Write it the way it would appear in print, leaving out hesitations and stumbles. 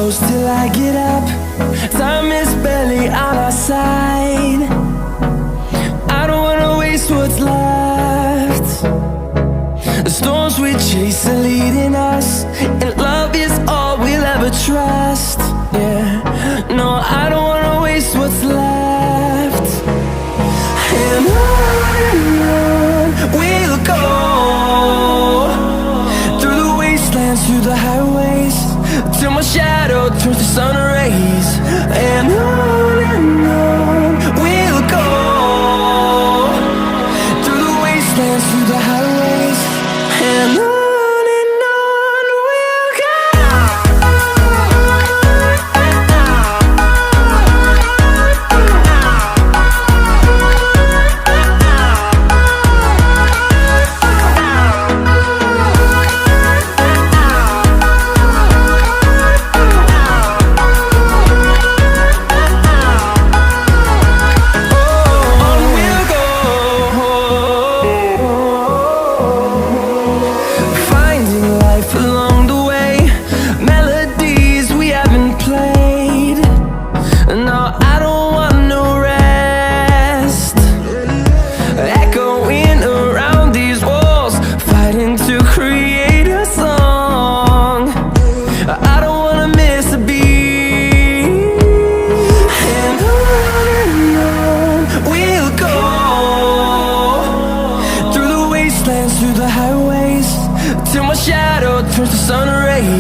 close till I get up. Time is barely on our side. I don't wanna waste what's left. The storms we chase are leading us, and love is all we'll ever trust. Yeah, no, I don't wanna waste what's left. And on we'll go, through the wastelands, through the highways, till my shadow turns to sun rays. And on we'll go, through the wastelands, through the highways, and on. To create a song, I don't wanna miss a beat. And on we'll go, through the wastelands, through the highways, till my shadow turns to sun rays.